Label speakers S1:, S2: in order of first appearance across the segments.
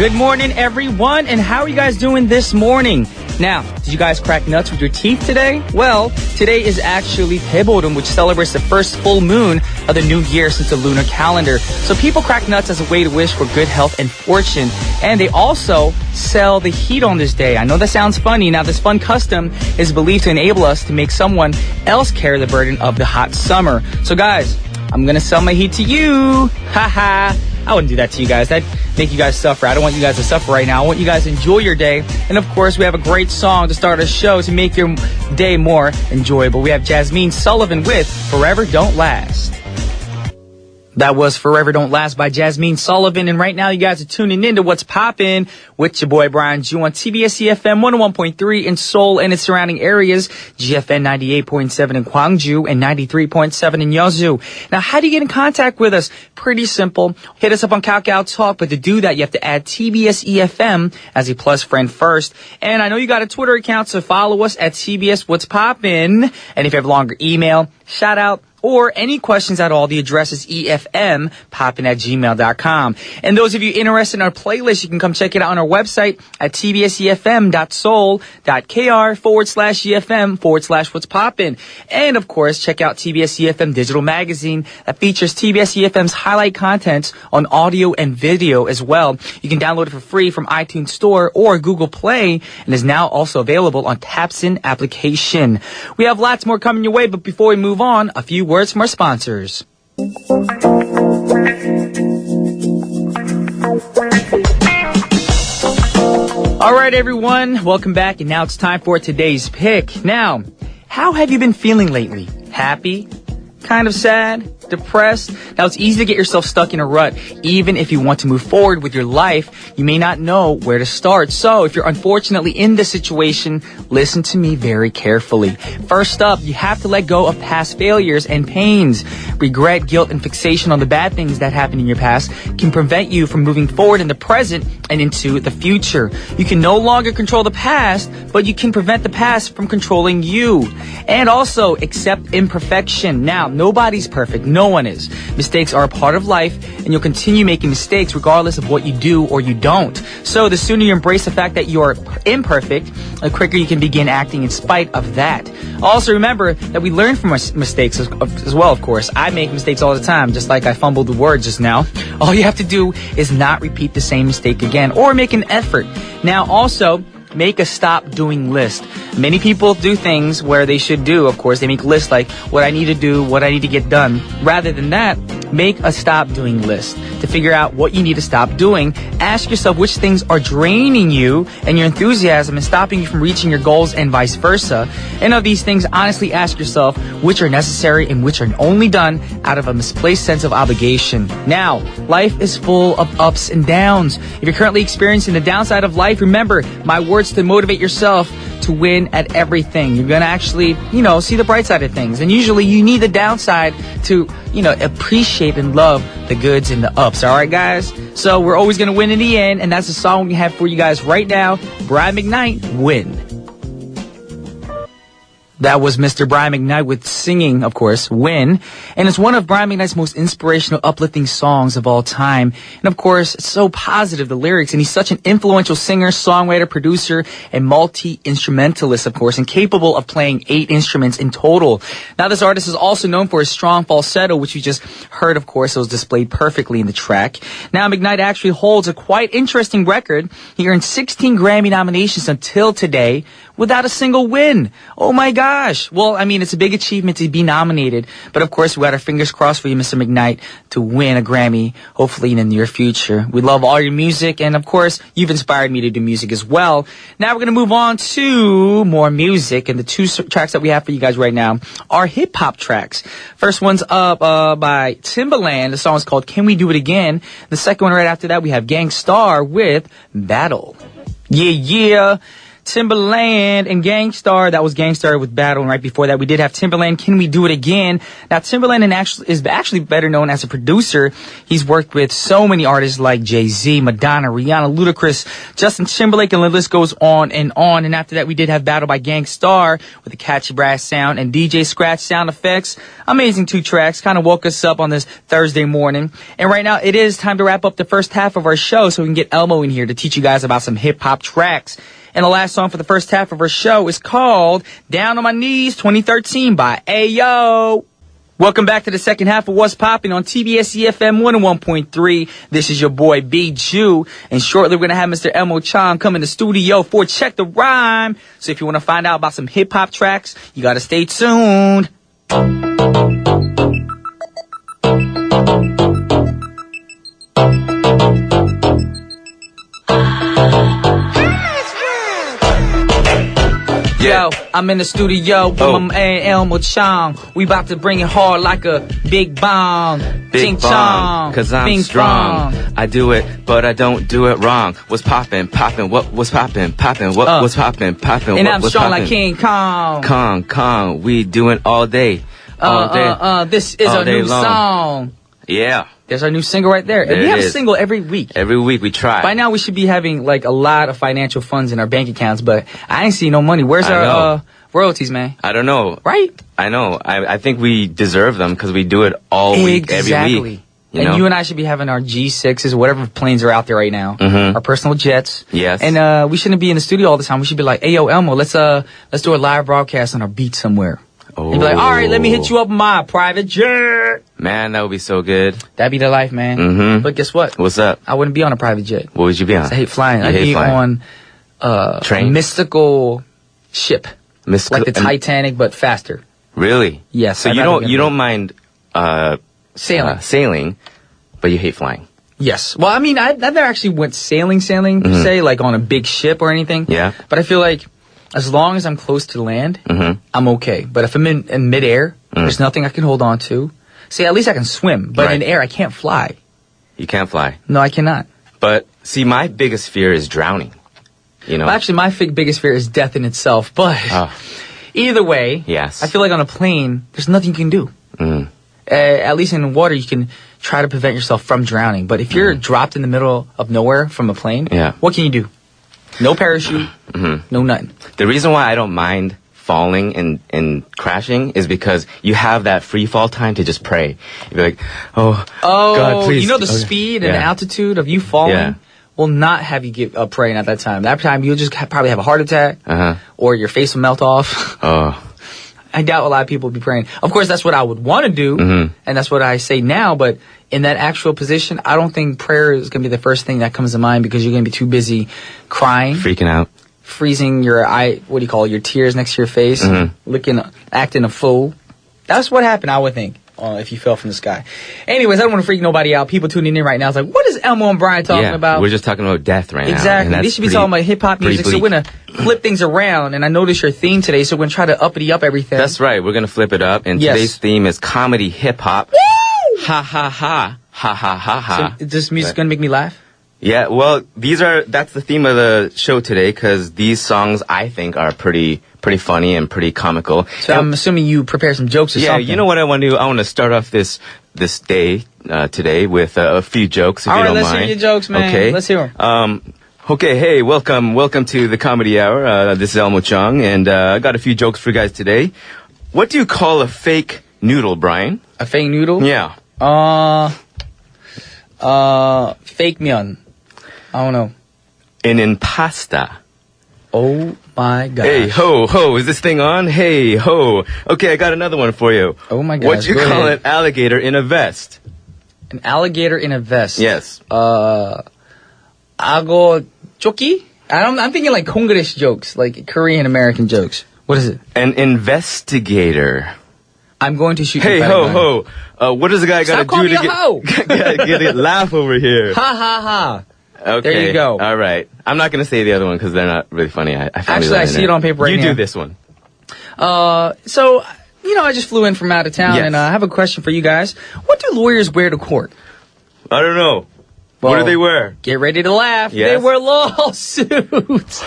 S1: Good morning, everyone, and how are you guys doing this morning? Now, did you guys crack nuts with your teeth today? Well, today is actually Daeboreum, which celebrates the first full moon of the new year since the lunar calendar. So people crack nuts as a way to wish for good health and fortune. And they also sell the heat on this day. I know that sounds funny. Now, this fun custom is believed to enable us to make someone else carry the burden of the hot summer. So guys, I'm gonna sell my heat to you. Haha. I wouldn't do that to you guys. That'd make you guys suffer. I don't want you guys to suffer right now. I want you guys to enjoy your day. And of course, we have a great song to start our show to make your day more enjoyable. We have Jasmine Sullivan with Forever Don't Last. That was Forever Don't Last by Jasmine Sullivan. And right now, you guys are tuning in to What's Poppin' with your boy Brian Ju on TBS efm 101.3 in Seoul and its surrounding areas, GFN 98.7 in Gwangju and 93.7 in Yeosu. Now, how do you get in contact with us? Pretty simple. Hit us up on Kakao Talk, but to do that, you have to add TBS efm as a plus friend first. And I know you got a Twitter account, so follow us at TBS What's Poppin'. And if you have a longer email, shout out, or any questions at all, the address is efmpoppin@gmail.com. And those of you interested in our playlist, you can come check it out on our website at tbsefm.soul.kr/EFM/what's poppin'. And of course, check out TBS EFM Digital Magazine that features TBS EFM's highlight contents on audio and video as well. You can download it for free from iTunes Store or Google Play and is now also available on Tapsin application. We have lots more coming your way, but before we move on, a few words from our sponsors. All right, everyone, welcome back, and now it's time for today's pick. Now, how have you been feeling lately? Happy? Kind of sad? Depressed? Now, it's easy to get yourself stuck in a rut. Even if you want to move forward with your life, you may not know where to start. So, if you're unfortunately in this situation, listen to me very carefully. First up, you have to let go of past failures and pains. Regret, guilt, and fixation on the bad things that happened in your past can prevent you from moving forward in the present and into the future. You can no longer control the past, but you can prevent the past from controlling you. And also, accept imperfection. Now, nobody's perfect. No one is. Mistakes are a part of life, and you'll continue making mistakes regardless of what you do or you don't. So the sooner you embrace the fact that you are imperfect, the quicker you can begin acting in spite of that. Also remember that we learn from our mistakes as well, of course. I make mistakes all the time, just like I fumbled the word just now. All you have to do is not repeat the same mistake again or make an effort. Now also, make a stop doing list. Many people do things where they should do, of course. They make lists like what I need to do, what I need to get done. Rather than that, make a stop doing list. To figure out what you need to stop doing, ask yourself which things are draining you and your enthusiasm and stopping you from reaching your goals and vice versa. And of these things, honestly ask yourself which are necessary and which are only done out of a misplaced sense of obligation. Now, life is full of ups and downs. If you're currently experiencing the downside of life, remember my words to motivate yourself to win at everything. You're going to actually, see the bright side of things. And usually you need the downside to, appreciate and love the goods and the ups. All right, guys? So we're always going to win in the end. And that's the song we have for you guys right now. Brian McKnight, Win. That was Mr. Brian McKnight with singing, of course, Win. And it's one of Brian McKnight's most inspirational, uplifting songs of all time. And of course, it's so positive, the lyrics. And he's such an influential singer, songwriter, producer, and multi-instrumentalist, of course, and capable of playing 8 instruments in total. Now, this artist is also known for his strong falsetto, which you just heard, of course. It was displayed perfectly in the track. Now, McKnight actually holds a quite interesting record. He earned 16 Grammy nominations until today without a single win. Oh my gosh. Well, it's a big achievement to be nominated. But of course, we got our fingers crossed for you, Mr. McKnight, to win a Grammy, hopefully in the near future. We love all your music. And of course, you've inspired me to do music as well. Now we're going to move on to more music. And the 2 tracks that we have for you guys right now are hip hop tracks. First one's up by Timbaland. The song is called Can We Do It Again? The second one right after that, we have Gang Starr with Battle. Yeah. Timbaland and Gangstar. That was Gangstar with Battle, and right before that we did have Timbaland, Can We Do It Again? Now Timbaland is actually better known as a producer. He's worked with so many artists like Jay-Z, Madonna, Rihanna, Ludacris, Justin Timberlake, and the list goes on. And after that we did have Battle by Gangstar with a catchy brass sound and DJ Scratch sound effects. Amazing 2 tracks, kind of woke us up on this Thursday morning. And right now it is time to wrap up the first half of our show so we can get Elmo in here to teach you guys about some hip-hop tracks. And the last song for the first half of our show is called Down on My Knees 2013 by Ayo. Welcome back to the second half of What's Poppin' on TBS efm 101.3. This is your boy B. Jew. And shortly we're going to have Mr. Elmo Chong come in the studio for Check the Rhyme. So if you want to find out about some hip-hop tracks, you got to stay tuned. Yo, I'm in the studio with my man Elmo Chong. We about to bring it hard like a big bomb.
S2: Big bomb, cause I'm strong. I do it, but I don't do it wrong. What's poppin', poppin', what was poppin', poppin', what was poppin', poppin',
S1: and
S2: what
S1: I'm
S2: was
S1: strong
S2: poppin'.
S1: like King Kong.
S2: Kong, we doing all day. All day.
S1: This is our new song.
S2: Yeah.
S1: There's our new single right there. And we have a single every week.
S2: Every week we try.
S1: By now we should be having like a lot of financial funds in our bank accounts, but I ain't see no money. Where's our royalties, man?
S2: I don't know.
S1: Right?
S2: I know. I think we deserve them because we do it all week, every week.
S1: You and I should be having our G6s, whatever planes are out there right now, our personal jets.
S2: Yes.
S1: And we shouldn't be in the studio all the time. We should be like, hey, yo, Elmo, let's do a live broadcast on our beat somewhere.
S2: Oh.
S1: And be like, all right, let me hit you up on my private jet.
S2: Man, that would be so good.
S1: That'd be the life, man. But guess what?
S2: What's up?
S1: I wouldn't be on a private jet.
S2: What would you be on?
S1: I hate flying. I'd be on a mystical ship. Like the Titanic, but faster.
S2: Really?
S1: Yes.
S2: So you don't mind sailing, but you hate flying.
S1: Yes. Well, I mean, I never actually went sailing per se, like on a big ship or anything.
S2: Yeah.
S1: But I feel like as long as I'm close to land, I'm okay. But if I'm in midair, there's nothing I can hold on to. See, at least I can swim. But in air, I can't fly.
S2: You can't fly.
S1: No, I cannot.
S2: But see, my biggest fear is drowning. You know.
S1: Well, actually, my biggest fear is death in itself. But either way,
S2: yes.
S1: I feel like on a plane, there's nothing you can do. At least in water, you can try to prevent yourself from drowning. But if you're dropped in the middle of nowhere from a plane, what can you do? No parachute, no nothing.
S2: The reason why I don't mind falling and crashing is because you have that free fall time to just pray. You'd be like, oh God, please.
S1: You know the speed and altitude of you falling will not have you give up praying at that time. That time you'll just probably have a heart attack or your face will melt off. I doubt a lot of people will be praying. Of course, that's what I would want to do, and that's what I say now, but in that actual position, I don't think prayer is going to be the first thing that comes to mind because you're going to be too busy crying.
S2: Freaking out.
S1: Freezing your your tears next to your face, acting a fool. That's what happened, I would think, if you fell from the sky. Anyways, I don't want to freak nobody out. People tuning in right now is like, what is Elmo and Brian talking about?
S2: We're just talking about death right now.
S1: Exactly. They should be talking about hip-hop music, so we're going to flip things around. And I noticed your theme today, so we're going to try to uppity-up everything.
S2: That's right. We're going to flip it up. And today's theme is comedy hip-hop. Ha, ha, ha. Ha, ha, ha, ha.
S1: So is this music going to make me laugh?
S2: Yeah, well, that's the theme of the show today because these songs, I think, are pretty funny and pretty comical.
S1: So I'm assuming you prepare some jokes or something.
S2: Yeah, you know what I want to do? I want to start off this day today with a few jokes, if you don't mind.
S1: All right, let's hear your jokes, man.
S2: Okay.
S1: Let's hear them.
S2: Okay, hey, welcome to the Comedy Hour. This is Elmo Chung, and I got a few jokes for you guys today. What do you call a fake noodle, Brian?
S1: A fake noodle?
S2: Yeah.
S1: Fake myeon. I don't know.
S2: An impasta.
S1: Oh my gosh.
S2: Hey, ho, is this thing on? Hey, ho. Okay, I got another one for you.
S1: Oh my gosh.
S2: What do you call an alligator in a vest?
S1: An alligator in a vest?
S2: Yes.
S1: Ago joki? I'm thinking like Konglish jokes, like Korean American jokes. What is it?
S2: An investigator.
S1: I'm going to shoot
S2: you. Hey, ho. What does the guy got to do to get a laugh over here?
S1: Ha, ha, ha.
S2: Okay.
S1: There you go.
S2: All right. I'm not going to say the other one because they're not really funny.
S1: Actually, I see it on paper right now.
S2: You do this one.
S1: So, I just flew in from out of town, and I have a question for you guys. What do lawyers wear to court?
S2: I don't know. What do they wear?
S1: Get ready to laugh.
S2: Yes.
S1: They wear lawsuits.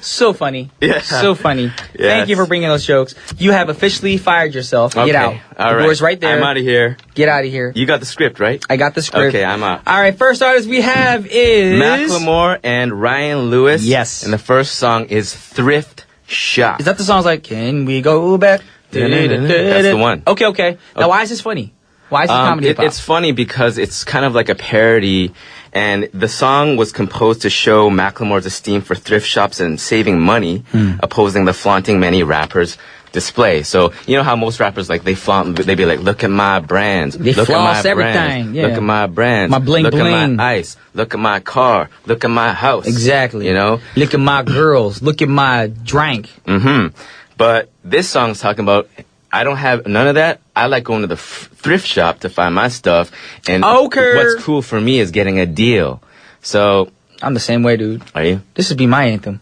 S1: So funny.
S2: Yeah.
S1: So funny.
S2: Yes.
S1: Thank you for bringing those jokes. You have officially fired yourself.
S2: Okay.
S1: Get out.
S2: All
S1: the
S2: right.
S1: door's right there.
S2: I'm out of here.
S1: Get out of here.
S2: You got the script, right?
S1: I got the script.
S2: Okay, I'm out.
S1: All right, first artist we have is...
S2: Macklemore and Ryan Lewis.
S1: Yes.
S2: And the first song is Thrift Shop.
S1: Is that the song's like, can we go back?
S2: That's the one.
S1: Okay. Now, why is this funny? Why is this comedy hip-hop?
S2: It's funny because it's kind of like a parody, and the song was composed to show Macklemore's esteem for thrift shops and saving money, opposing the flaunting many rappers display. So, you know how most rappers, like, they flaunt, they be like, look at my brands.
S1: They
S2: look
S1: floss
S2: at my
S1: everything,
S2: brands.
S1: yeah.
S2: Look at my brands.
S1: My bling
S2: look
S1: bling.
S2: at my ice. Look at my car. Look at my house.
S1: Exactly.
S2: You know?
S1: Look at my girls. Look at my drink.
S2: But this song's talking about, I don't have none of that. I like going to the thrift shop to find my stuff. And
S1: Okay.
S2: what's cool for me is getting a deal. So,
S1: I'm the same way, dude.
S2: are you?
S1: This would be my anthem.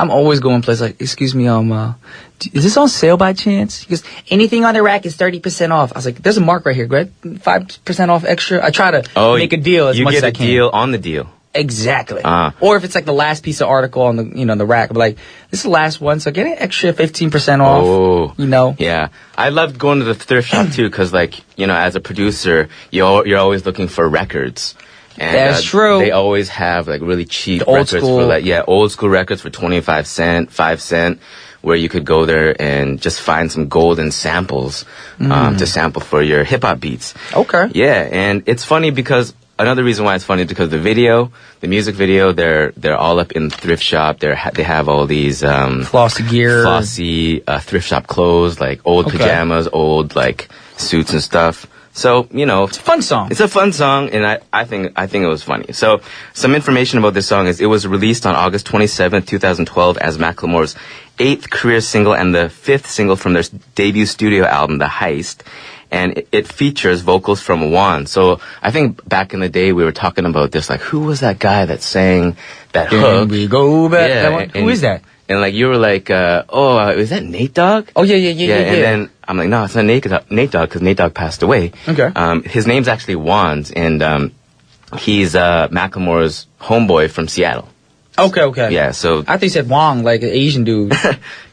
S1: I'm always going places like, excuse me, is this on sale by chance? Because anything on the rack is 30% off. I was like, there's a mark right here, Greg. 5% off extra. I try to make a deal as much as I can.
S2: You get a deal on the deal.
S1: Exactly. Or if it's like the last piece of article on the the rack, I'm like, this is the last one, so get an extra 15% off.
S2: Oh,
S1: you know.
S2: Yeah, I loved going to the thrift shop too, because like as a producer, you're always looking for records. And,
S1: that's true.
S2: They always have like really cheap
S1: old
S2: records
S1: school.
S2: for like old school records for 25 cent, 5 cent, where you could go there and just find some golden samples to sample for your hip hop beats.
S1: Okay.
S2: Yeah, and it's funny because another reason why it's funny is because the music video, they're all up in the thrift shop. They have all these
S1: flossy gear,
S2: thrift shop clothes, like old pajamas, old like suits and stuff. So, it's
S1: a fun song.
S2: It's a fun song, and I think it was funny. So, some information about this song is it was released on August 27th, 2012 as Macklemore's 8th career single and the 5th single from their debut studio album, The Heist. And it features vocals from Juan. So, I think back in the day we were talking about this, like, who was that guy that sang that hook?
S1: We go back.
S2: Yeah,
S1: That one? Who is that?
S2: And like, you were like, is that Nate Dogg?
S1: Oh, yeah.
S2: And then I'm like, no, it's not Nate Dogg, because Nate Dogg passed away.
S1: Okay.
S2: His name's actually Juan's, and he's Macklemore's homeboy from Seattle.
S1: Okay.
S2: Yeah, so...
S1: I thought you said Wong, like an Asian dude.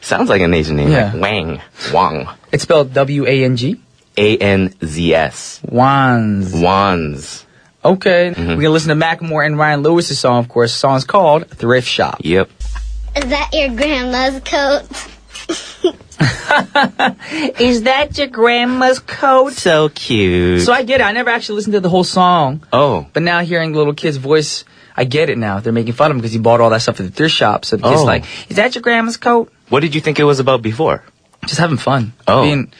S2: Sounds like an Asian name,
S1: Yeah.
S2: like Wang.
S1: It's spelled W-A-N-G?
S2: A-N-Z-S.
S1: Wands. Okay. We're going to listen to Macklemore and Ryan Lewis's song, of course. The song's called Thrift Shop.
S2: Yep.
S3: Is that your grandma's coat?
S1: Is that your grandma's coat?
S2: So cute.
S1: So I get it. I never actually listened to the whole song.
S2: Oh.
S1: But now hearing the little kid's voice, I get it now. They're making fun of him because he bought all that stuff at the thrift shop. So the kid's like, is that your grandma's coat?
S2: What did you think it was about before?
S1: Just having fun.
S2: Oh.
S1: Being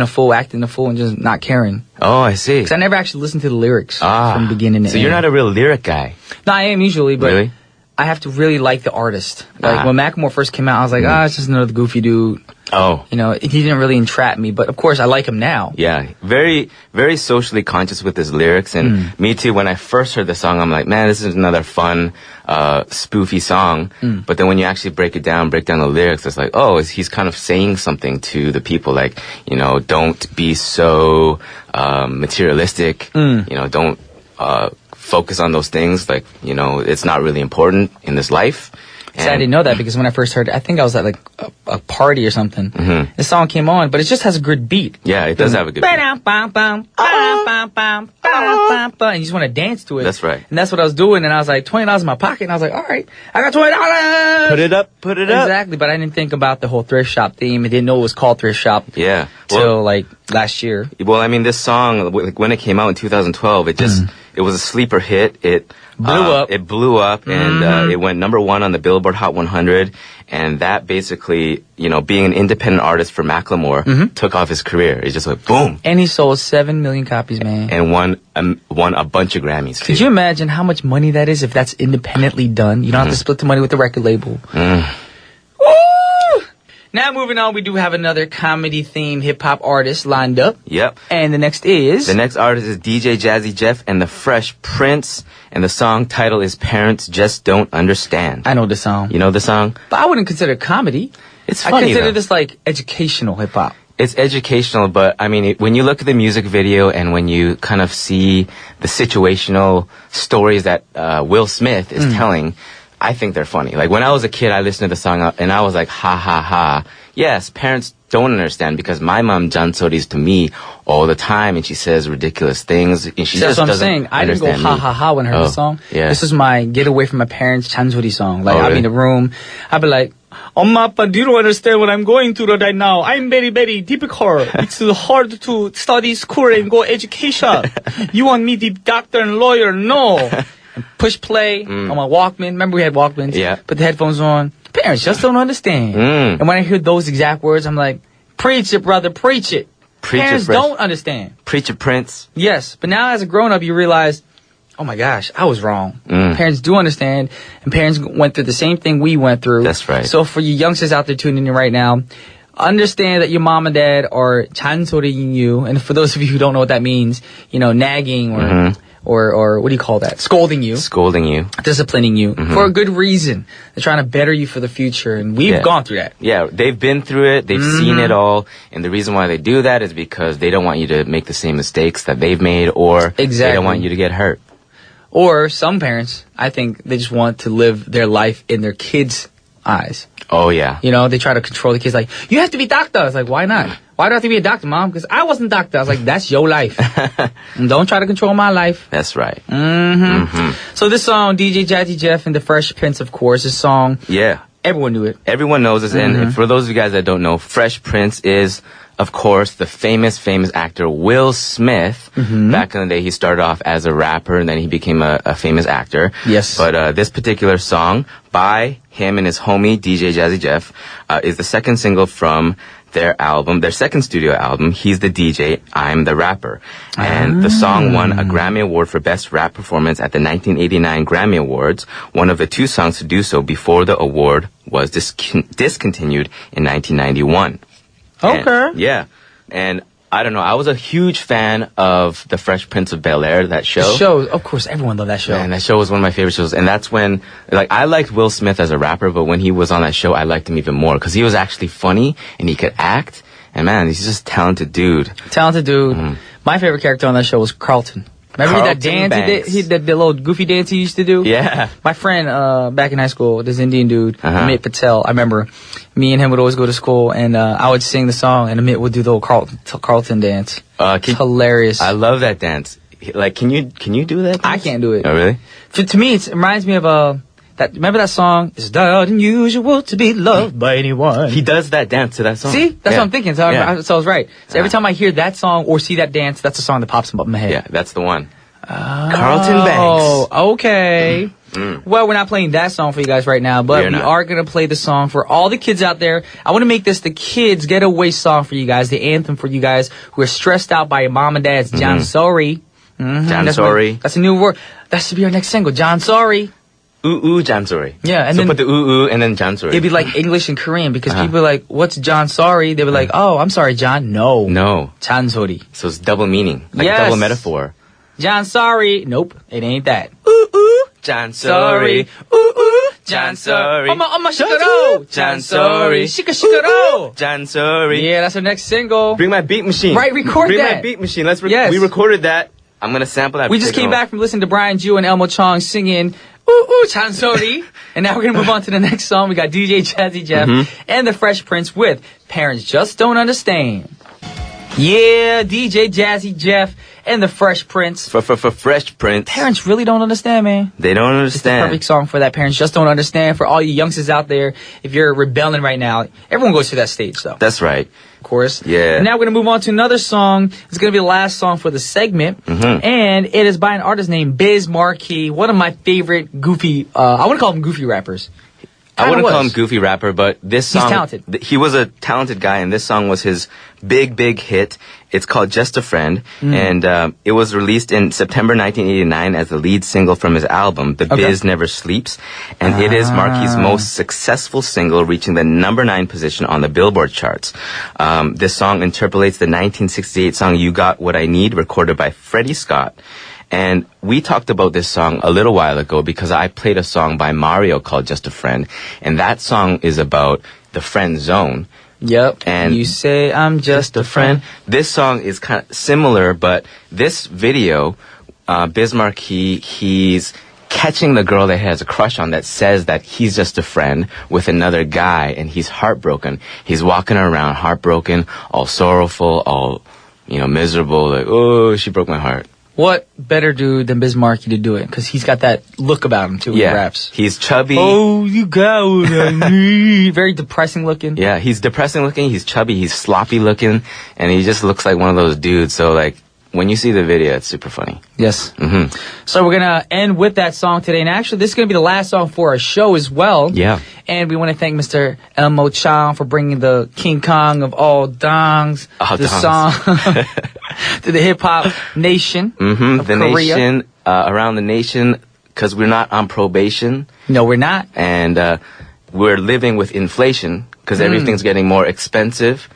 S1: a fool, acting a fool, and just not caring.
S2: Oh, I see.
S1: Because I never actually listened to the lyrics from beginning to end.
S2: So you're not a real lyric guy.
S1: No, I am usually, but
S2: Really?
S1: I have to really like the artist. Like when Macklemore first came out, I was like, it's just another goofy dude.
S2: Oh.
S1: He didn't really entrap me, but of course I like him now.
S2: Yeah, very, very socially conscious with his lyrics, and me too. When I first heard the song, I'm like, man, this is another fun, spoofy song. But then when you actually break down the lyrics, it's like, oh, he's kind of saying something to the people, like, don't be so materialistic. Don't focus on those things. Like, it's not really important in this life.
S1: So I didn't know that because when I first heard it, I think I was at like a party or something. The song came on, but it just has a good beat.
S2: Yeah, it does have a good beat.
S1: And you just want to dance to it.
S2: That's right.
S1: And that's what I was doing. And I was like, $20 in my pocket. And I was like, all right, I got $20.
S2: Put it up.
S1: Exactly. But I didn't think about the whole thrift shop theme. I didn't know it was called thrift shop.
S2: Yeah.
S1: Till like last year.
S2: Well, I mean, this song, when it came out in 2012, it was a sleeper hit. It blew up, and it went #1 on the Billboard Hot 100. And that basically, being an independent artist for Macklemore, took off his career. It just went boom.
S1: And he sold 7 million copies, man.
S2: And won a bunch of Grammys, too.
S1: Could you imagine how much money that is if that's independently done? You don't have to split the money with the record label. Now moving on, we do have another comedy-themed hip-hop artist lined up.
S2: Yep.
S1: And the next is?
S2: The next artist is DJ Jazzy Jeff and the Fresh Prince. And the song title is Parents Just Don't Understand.
S1: I know the song.
S2: You know the song?
S1: But I wouldn't consider it comedy.
S2: It's funny,
S1: I consider
S2: though.
S1: this like educational hip-hop.
S2: It's educational, but I mean, when you look at the music video and when you kind of see the situational stories that Will Smith is telling, I think they're funny. Like when I was a kid, I listened to the song and I was like, ha ha ha. Yes, parents don't understand because my mom jansoris to me all the time and she says ridiculous things and she
S1: That's
S2: just
S1: what I'm
S2: doesn't
S1: saying. I didn't go
S2: understand
S1: ha
S2: me.
S1: ha ha when I heard the song.
S2: Yeah.
S1: This is my get away from my parents chansori song. Like
S2: Oh,
S1: I'll be
S2: really?
S1: in the room, I'll be like, Amma, Appa, you don't understand what I'm going through right now. I'm very, very difficult. It's hard to study school and go education. You want me to be doctor and lawyer? No. And push play on my Walkman. Remember we had Walkmans?
S2: Yeah.
S1: Put the headphones on. Parents just don't understand. And when I hear those exact words, I'm like, preach it, brother, preach it.
S2: Preach it,
S1: Parents
S2: Prince.
S1: don't understand.
S2: Preach it, Prince.
S1: Yes, but now as a grown-up, you realize, oh my gosh, I was wrong. Parents do understand, and parents went through the same thing we went through.
S2: That's right.
S1: So for you youngsters out there tuning in right now, understand that your mom and dad are 잔소리ing you, and for those of you who don't know what that means, you know, nagging or what do you call that? Scolding you.
S2: Scolding you.
S1: Disciplining you for a good reason. They're trying to better you for the future, and we've
S2: Yeah.
S1: gone through that.
S2: Yeah, they've been through it. They've seen it all. And the reason why they do that is because they don't want you to make the same mistakes that they've made or they
S1: Exactly.
S2: don't want you to get hurt.
S1: Or some parents, I think they just want to live their life in their kids' eyes.
S2: Oh, yeah.
S1: You know, they try to control the kids. Like, you have to be doctor. I was like, why not? Why do I have to be a doctor, mom? Because I wasn't doctor. I was like, that's your life. And don't try to control my life.
S2: That's right.
S1: So this song, DJ Jazzy Jeff and the Fresh Prince, of course, this song,
S2: Yeah.
S1: everyone knew it.
S2: Everyone knows this. And for those of you guys that don't know, Fresh Prince is, of course, the famous actor Will Smith. Back in the day, he started off as a rapper and then he became a famous actor.
S1: Yes.
S2: But this particular song by him and his homie, DJ Jazzy Jeff, is the second single from their album, their second studio album, He's the DJ, I'm the Rapper. And the song won a Grammy Award for Best Rap Performance at the 1989 Grammy Awards, one of the two songs to do so before the award was discontinued in 1991.
S1: Okay.
S2: And, yeah. And I don't know, I was a huge fan of The Fresh Prince of Bel-Air, that show.
S1: The show, of course, everyone loved that show.
S2: Man, that show was one of my favorite shows. And that's when, like, I liked Will Smith as a rapper, but when he was on that show, I liked him even more. Because he was actually funny, and he could act. And man, he's just a talented dude.
S1: Talented dude. My favorite character on that show was Carlton. Remember that
S2: Carlton
S1: dance
S2: Banks.
S1: he did? The little goofy dance he used to do?
S2: Yeah.
S1: My friend, back in high school, this Indian dude,
S2: Uh-huh.
S1: Amit Patel, I remember me and him would always go to school and I would sing the song and Amit would do the little Carlton dance. It's hilarious.
S2: I love that dance. Like, can you do that dance?
S1: I can't do it.
S2: Oh, really?
S1: To me, it reminds me of remember that song? It's not unusual to be loved by anyone.
S2: He does that dance to that song.
S1: See? That's
S2: Yeah.
S1: what I'm thinking. So,
S2: Yeah.
S1: so I was right. So every time I hear that song or see that dance, that's the song that pops up in my head.
S2: Yeah, that's the one. Carlton Banks.
S1: Oh, okay. Well, we're not playing that song for you guys right now, but we are going to play the song for all the kids out there. I want to make this the kids' getaway song for you guys, the anthem for you guys who are stressed out by your mom and dad's John Sorry.
S2: John Sorry.
S1: That's a new word. That should be our next single, John Sorry.
S2: Ooh, John Sorry.
S1: Yeah, and
S2: so
S1: then
S2: put the ooh and then John Sorry.
S1: it'd be like English and Korean because people are like, what's John Sorry? They'd be like, oh, I'm sorry, John. No. John Sorry.
S2: So it's double meaning. Like
S1: Yes.
S2: double metaphor.
S1: John Sorry. Nope, it ain't that.
S2: John
S1: Sorry.
S2: John Sorry.
S1: 엄마 시끄러.
S2: John Sorry.
S1: 시끄러.
S2: John Sorry.
S1: Yeah, that's our next single.
S2: Bring my beat machine.
S1: Right, record
S2: Bring
S1: that.
S2: my beat machine. Let's
S1: Yes.
S2: we recorded that. I'm going to sample that.
S1: We just came back from listening to Brian Ju and Elmo Chong singing John Sorry. And now we're going to move on to the next song. We got DJ Jazzy Jeff and the Fresh Prince with Parents Just Don't Understand. Yeah, DJ Jazzy Jeff and the Fresh Prince.
S2: For Fresh Prince.
S1: Parents really don't understand, man.
S2: They don't
S1: It's the
S2: understand.
S1: perfect song for that. Parents just don't understand. For all you youngsters out there, if you're rebelling right now, everyone goes through that stage, though.
S2: That's right.
S1: Of course.
S2: Yeah.
S1: And now we're going to move on to another song. It's going to be the last song for the segment. And it is by an artist named Biz Markie, one of my favorite goofy, I want to call them goofy rappers.
S2: I wouldn't
S1: Kinda
S2: call him
S1: was.
S2: goofy rapper, but this song...
S1: talented.
S2: He was a talented guy, and this song was his big hit. It's called Just a Friend, and it was released in September 1989 as the lead single from his album, The Biz Never Sleeps, and it is Markie's most successful single, reaching the number 9 position on the Billboard charts. This song interpolates the 1968 song You Got What I Need, recorded by Freddie Scott. And we talked about this song a little while ago because I played a song by Mario called Just a Friend. And that song is about the friend zone.
S1: Yep.
S2: And
S1: you say I'm just a friend.
S2: This song is kind of similar, but this video, Bismarck, he's catching the girl that he has a crush on that says that he's just a friend with another guy, and he's heartbroken. He's walking around heartbroken, all sorrowful, all, miserable, like, oh, she broke my heart.
S1: What better dude than Biz Markie to do it? Because he's got that look about him, too, when he raps.
S2: He's chubby.
S1: Oh, you got what I need. Very depressing looking.
S2: Yeah, he's depressing looking, he's chubby, he's sloppy looking, and he just looks like one of those dudes. So, like, when you see the video, it's super funny.
S1: Yes.
S2: Mm-hmm.
S1: So we're going to end with that song today. And actually, this is going to be the last song for our show as well.
S2: Yeah.
S1: And we want to thank Mr. Elmo Chang for bringing the King Kong of all dongs, song to the hip-hop nation of
S2: the
S1: Korea.
S2: Nation, around the nation, because we're not on probation.
S1: No, we're not.
S2: And we're living with inflation, because everything's getting more expensive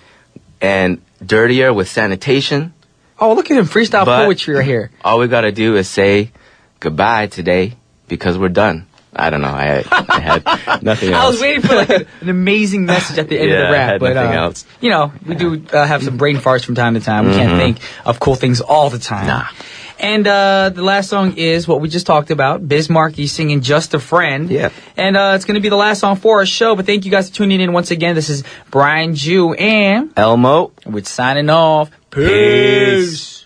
S2: and dirtier with sanitation.
S1: Oh, look at him, freestyle poetry right here.
S2: All we got to do is say goodbye today because we're done. I don't know. I had nothing else.
S1: I was waiting for like an amazing message at the end of the rap.
S2: I had nothing else.
S1: We do have some brain farts from time to time. We can't think of cool things all the time.
S2: Nah.
S1: And the last song is what we just talked about. Biz Markie singing Just a Friend.
S2: Yeah.
S1: And it's going to be the last song for our show. But thank you guys for tuning in once again. This is Brian Jew and
S2: Elmo.
S1: we're signing off. Peace.